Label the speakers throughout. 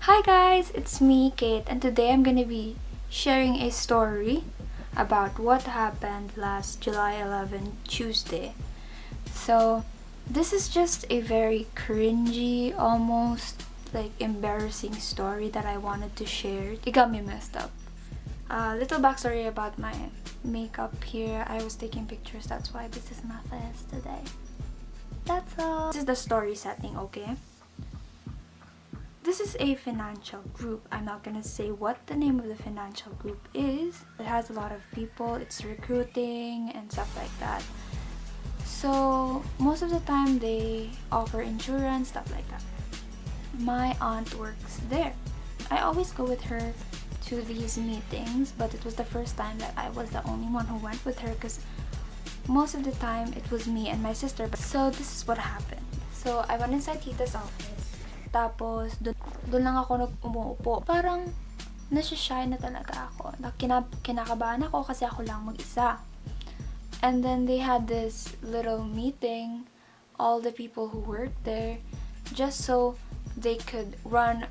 Speaker 1: Hi guys, it's me, Kate, and today I'm gonna be sharing a story about what happened last July 11, Tuesday. So, this is just a very cringy, almost like embarrassing story that I wanted to share. It got me messed up. Little backstory about my makeup here. I was taking pictures, that's why this is my face today. That's all. This is the story setting, okay? This is a financial group. I'm not gonna say what the name of the financial group is. It has a lot of people, it's recruiting and stuff like that. So most of the time they offer insurance, stuff like that. My aunt works there. I always go with her to these meetings, but it was the first time that I was the only one who went with her because most of the time it was me and my sister. So this is what happened. So I went inside Tita's office. Tapos, doon lang ako umuupo. Parang, nasya-shy na talaga ako. Kinakabahan ako kasi ako lang mag-isa. And then, they had this little meeting, all the people who worked there, just so they could run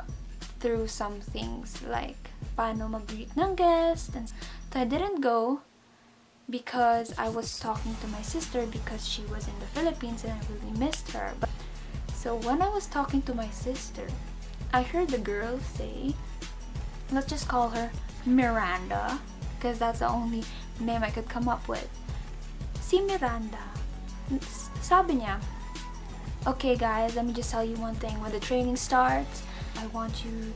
Speaker 1: through some things, like, paano mag-greet ng guest. And so, I didn't go because I was talking to my sister because she was in the Philippines and I really missed her. So when I was talking to my sister, I heard the girl say, let's just call her Miranda, because that's the only name I could come up with. Si Miranda, sabi niya, okay guys, let me just tell you one thing. When the training starts, I want you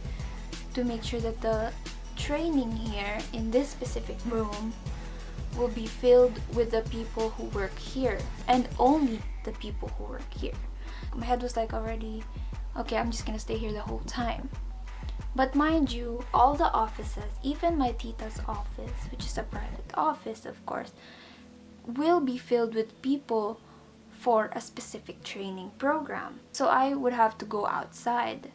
Speaker 1: to make sure that the training here in this specific room will be filled with the people who work here, and only the people who work here. My head was like already, okay, I'm just gonna stay here the whole time. But mind you, all the offices, even my tita's office, which is a private office of course, will be filled with people for a specific training program. So I would have to go outside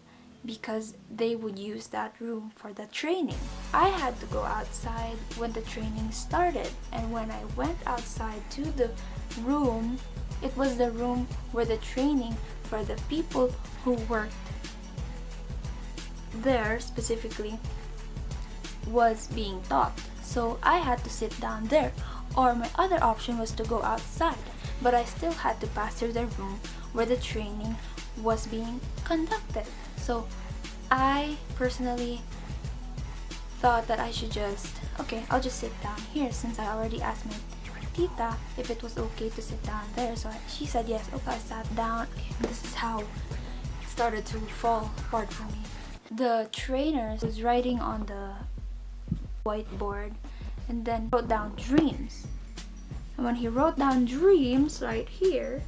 Speaker 1: because they would use that room for the training. I had to go outside when the training started, and when I went outside to the room, it was the room where the training for the people who worked there specifically was being taught. So I had to sit down there, or my other option was to go outside, but I still had to pass through the room where the training was being conducted. So I personally thought that I should just, okay, I'll just sit down here since I already asked my tita if it was okay to sit down there. So she said yes. Okay, I sat down. This is how it started to fall apart for me. The trainer was writing on the whiteboard and then wrote down dreams. And when he wrote down dreams right here,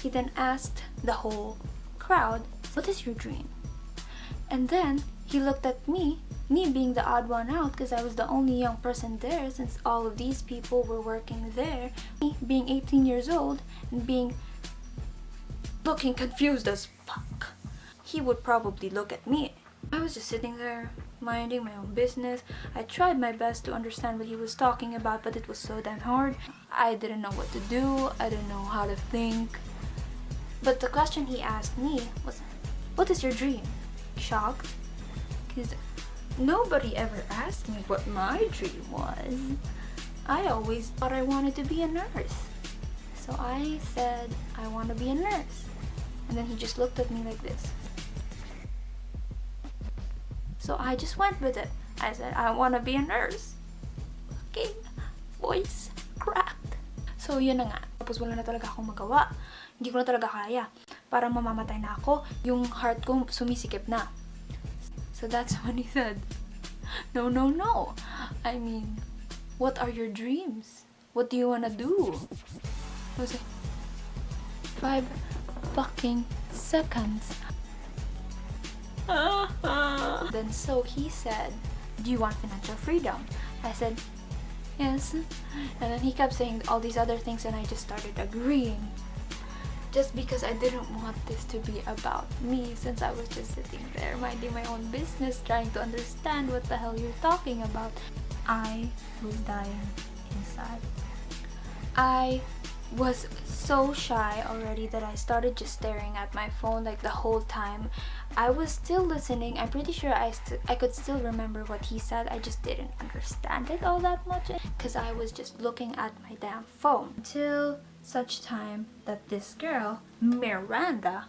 Speaker 1: he then asked the whole crowd, what is your dream? And then he looked at me being the odd one out because I was the only young person there since all of these people were working there. Me being 18 years old and looking confused as fuck. He would probably look at me. I was just sitting there minding my own business. I tried my best to understand what he was talking about, but it was so damn hard. I didn't know what to do. I didn't know how to think. But the question he asked me was, what is your dream? Shocked, because nobody ever asked me what my dream was. I always thought I wanted to be a nurse. So I said, I want to be a nurse. And then he just looked at me like this. So I just went with it. I said, I want to be a nurse. Okay, voice cracked. So yun na nga. Tapos wala na talaga akong magawa. Hindi ko na talaga kaya. Parang mamamatay na ako. Yung heart ko sumisikip na. So that's when he said, no, no, no. I mean, what are your dreams? What do you wanna do? I was like, 5 fucking seconds. Then so he said, do you want financial freedom? I said, yes. And then he kept saying all these other things and I just started agreeing. Just because I didn't want this to be about me, since I was just sitting there minding my own business, trying to understand what the hell you're talking about. I was dying inside. I was so shy already that I started just staring at my phone like the whole time. I was still listening. I'm pretty sure I could still remember what he said. I just didn't understand it all that much because I was just looking at my damn phone. Until such time that this girl, Miranda,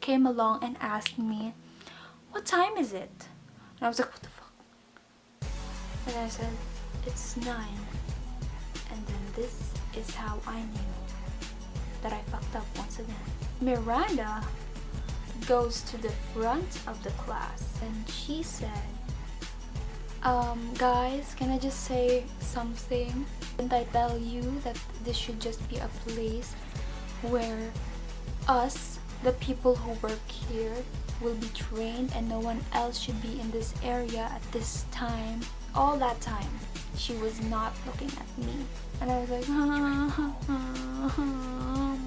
Speaker 1: came along and asked me, "What time is it?" And I was like, "What the fuck?" And I said, "It's 9. And then this is how I knew that I fucked up once again. Miranda goes to the front of the class and she said, guys, can I just say something? Didn't I tell you that this should just be a place where us, the people who work here, will be trained and no one else should be in this area at this time?" All that time, she was not looking at me. And I was like, oh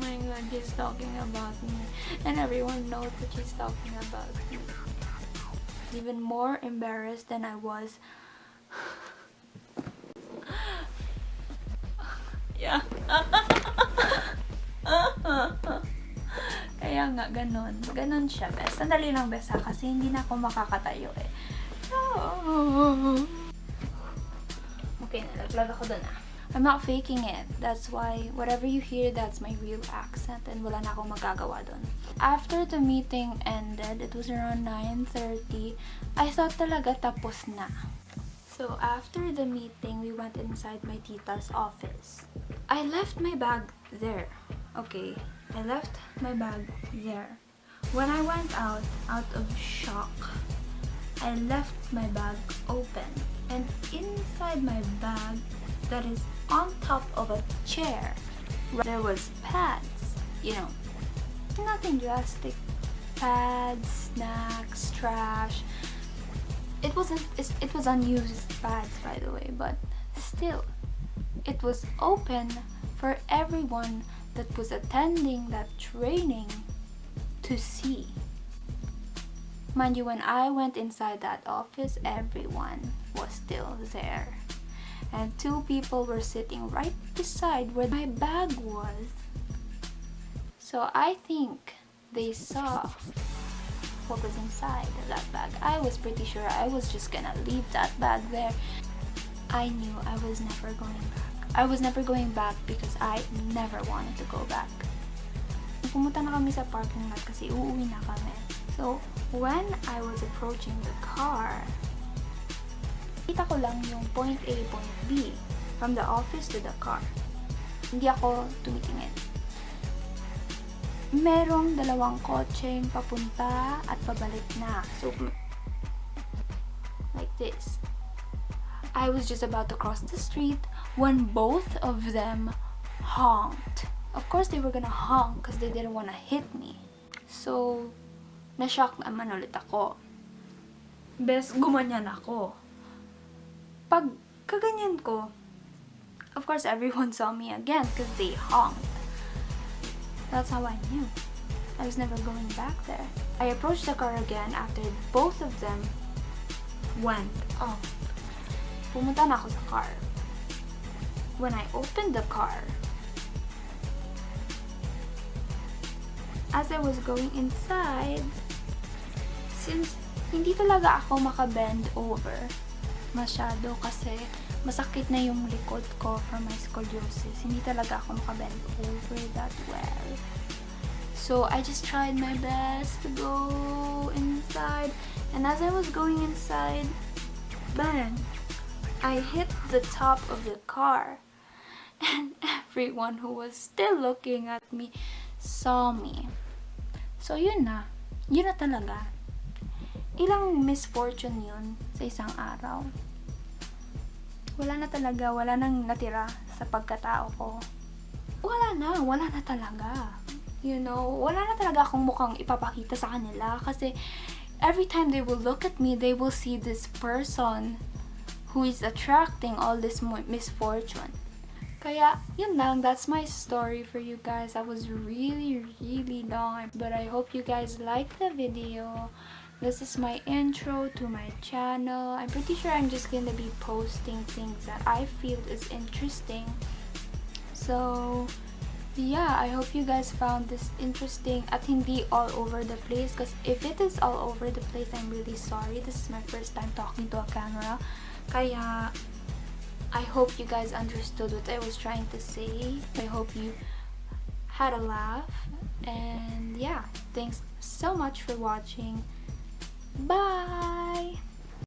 Speaker 1: my god, she's talking about me. And everyone knows that she's talking about me. Even more embarrassed than I was. Yeah. Kaya nga, ganun. Ganun siya, bes. Sandali lang, bes, ha? Kasi hindi na ako makakatayo, eh. Okay, nalaglag ako dun, ah. I'm not faking it. That's why whatever you hear, that's my real accent and wala na akong magagawa dun. After the meeting ended, it was around 9:30, I thought talaga tapos na. So after the meeting, we went inside my tita's office. I left my bag there. Okay, I left my bag there. When I went out of shock, I left my bag open. And inside my bag, that is on top of a chair, there was pads, you know, nothing drastic, pads, snacks, trash. It was unused pads, by the way, but still, it was open for everyone that was attending that training to see. Mind you, when I went inside that office, everyone was still there. And 2 people were sitting right beside where my bag was. So I think they saw what was inside of that bag. I was pretty sure I was just gonna leave that bag there. I knew I was never going back. I was never going back because I never wanted to go back. Pumunta na kami sa parking lot kasi uuwi na kami. So when I was approaching the car, kita ko lang yung point A, point B from the office to the car. Hindi ako tumitingin. Merong 2 kotseng papunta at pabalik na. So, like this. I was just about to cross the street when both of them honked. Of course, they were gonna honk because they didn't wanna hit me. So, na-shock naman ulit ako. Bes, gumanyan ako. Pag kaganyan ko, of course, everyone saw me again because they honked. That's how I knew. I was never going back there. I approached the car again after both of them went off. Pumunta na ako sa car. When I opened the car, as I was going inside, since hindi talaga ako makabend over masyado kasi masakit na yung likod ko from my scoliosis. Hindi talaga ako makabend over that well. So I just tried my best to go inside. And as I was going inside, bang! I hit the top of the car. And everyone who was still looking at me saw me. So yun na. Yun na talaga. Ilang misfortune yun sa isang araw. Wala na talaga, wala nang natira sa pagkatao ko. Wala na talaga. You know, wala na talaga akong mukhang ipapakita sa kanila kasi every time they will look at me, they will see this person who is attracting all this misfortune. Kaya, yun lang. That's my story for you guys. That was really, really long. But I hope you guys like the video. This is my intro to my channel. I'm pretty sure I'm just gonna be posting things that I feel is interesting. So, yeah, I hope you guys found this interesting at hindi all over the place, because if it is all over the place, I'm really sorry. This is my first time talking to a camera. Kaya, I hope you guys understood what I was trying to say. I hope you had a laugh. And yeah, thanks so much for watching. Bye!